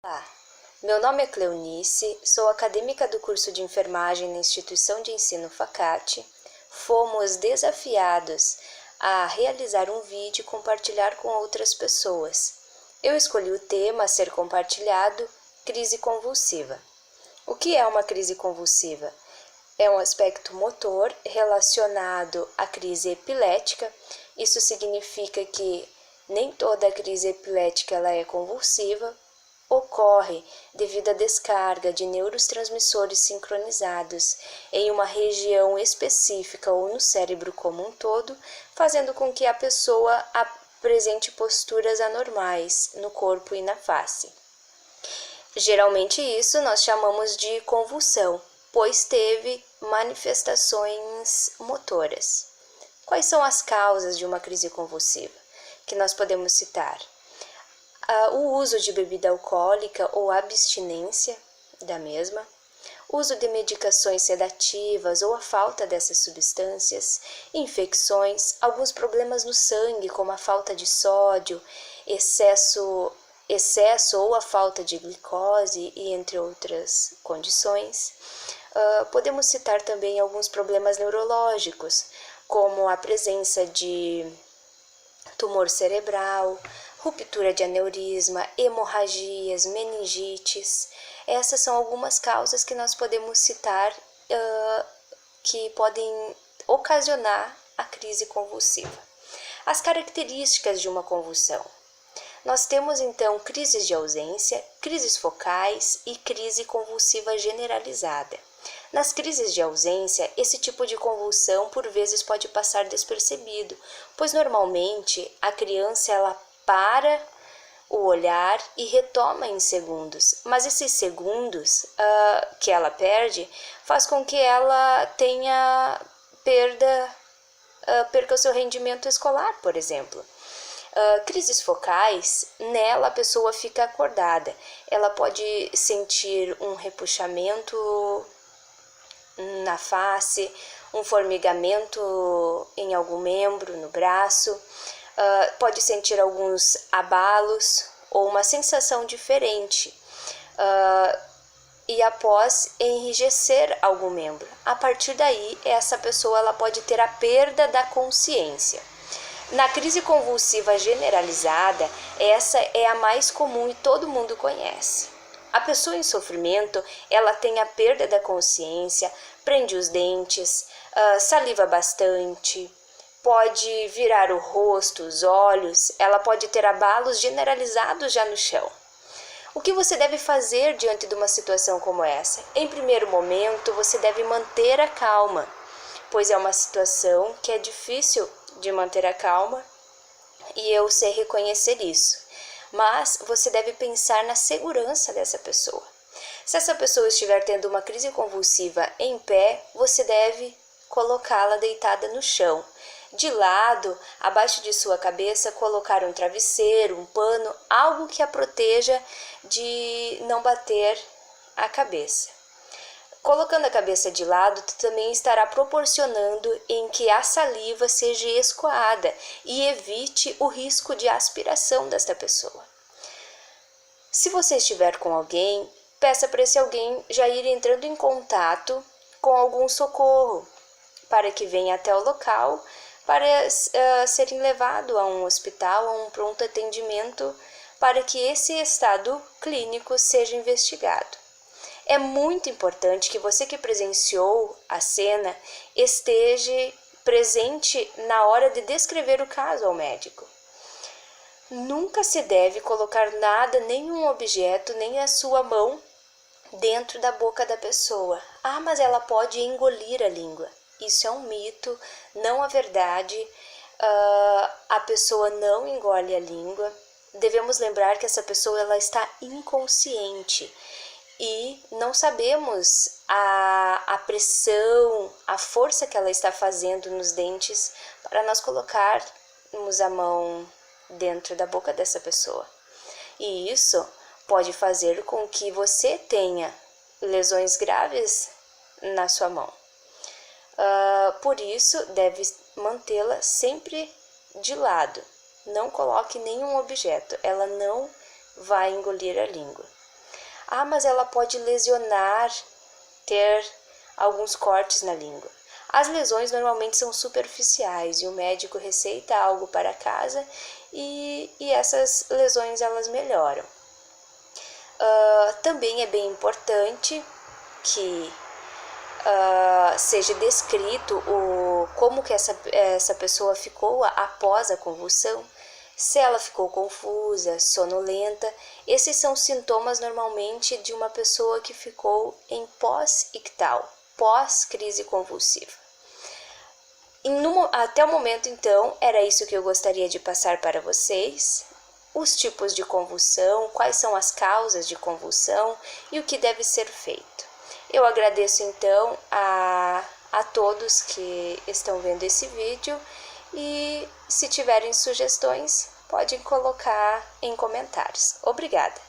Olá, meu nome é Cleonice, sou acadêmica do curso de enfermagem na instituição de ensino Facate. Fomos desafiados a realizar um vídeo e compartilhar com outras pessoas. Eu escolhi o tema a ser compartilhado, crise convulsiva. O que é uma crise convulsiva? É um aspecto motor relacionado à crise epilética. Isso significa que nem toda crise epilética ela é convulsiva. Ocorre devido à descarga de neurotransmissores sincronizados em uma região específica ou no cérebro como um todo, fazendo com que a pessoa apresente posturas anormais no corpo e na face. Geralmente isso nós chamamos de convulsão, pois teve manifestações motoras. Quais são as causas de uma crise convulsiva que nós podemos citar? O uso de bebida alcoólica ou abstinência da mesma, uso de medicações sedativas ou a falta dessas substâncias, infecções, alguns problemas no sangue, como a falta de sódio, excesso ou a falta de glicose, e entre outras condições. Podemos citar também alguns problemas neurológicos, como a presença de tumor cerebral, ruptura de aneurisma, hemorragias, meningites. Essas são algumas causas que nós podemos citar que podem ocasionar a crise convulsiva. As características de uma convulsão. Nós temos então crises de ausência, crises focais e crise convulsiva generalizada. Nas crises de ausência, esse tipo de convulsão por vezes pode passar despercebido, pois normalmente a criança ela para o olhar e retoma em segundos, mas esses segundos que ela perde faz com que ela tenha perca o seu rendimento escolar, por exemplo. Crises focais, nela a pessoa fica acordada, ela pode sentir um repuxamento na face, um formigamento em algum membro, no braço, pode sentir alguns abalos ou uma sensação diferente e após enrijecer algum membro. A partir daí, essa pessoa ela pode ter a perda da consciência. Na crise convulsiva generalizada, essa é a mais comum e todo mundo conhece. A pessoa em sofrimento, ela tem a perda da consciência, prende os dentes, saliva bastante, pode virar o rosto, os olhos, ela pode ter abalos generalizados já no chão. O que você deve fazer diante de uma situação como essa? Em primeiro momento, você deve manter a calma, pois é uma situação que é difícil de manter a calma e eu sei reconhecer isso. Mas você deve pensar na segurança dessa pessoa. Se essa pessoa estiver tendo uma crise convulsiva em pé, você deve colocá-la deitada no chão. De lado, abaixo de sua cabeça, colocar um travesseiro, um pano, algo que a proteja de não bater a cabeça. Colocando a cabeça de lado, tu também estará proporcionando em que a saliva seja escoada e evite o risco de aspiração desta pessoa. Se você estiver com alguém, peça para esse alguém já ir entrando em contato com algum socorro, para que venha até o local, para serem levados a um hospital, a um pronto atendimento, para que esse estado clínico seja investigado. É muito importante que você que presenciou a cena esteja presente na hora de descrever o caso ao médico. Nunca se deve colocar nada, nenhum objeto, nem a sua mão dentro da boca da pessoa. Mas ela pode engolir a língua. Isso é um mito, não a verdade. A pessoa não engole a língua. Devemos lembrar que essa pessoa ela está inconsciente. E não sabemos a pressão, a força que ela está fazendo nos dentes para nós colocarmos a mão dentro da boca dessa pessoa. E isso pode fazer com que você tenha lesões graves na sua mão. Por isso, deve mantê-la sempre de lado. Não coloque nenhum objeto, ela não vai engolir a língua. Ah, mas ela pode lesionar, ter alguns cortes na língua. As lesões normalmente são superficiais e o médico receita algo para casa e essas lesões elas melhoram. Também é bem importante que seja descrito como que essa pessoa ficou após a convulsão, se ela ficou confusa, sonolenta. Esses são sintomas normalmente de uma pessoa que ficou em pós-ictal, pós-crise convulsiva. Até o momento, então, era isso que eu gostaria de passar para vocês. Os tipos de convulsão, quais são as causas de convulsão e o que deve ser feito. Eu agradeço, então, a todos que estão vendo esse vídeo e se tiverem sugestões, podem colocar em comentários. Obrigada!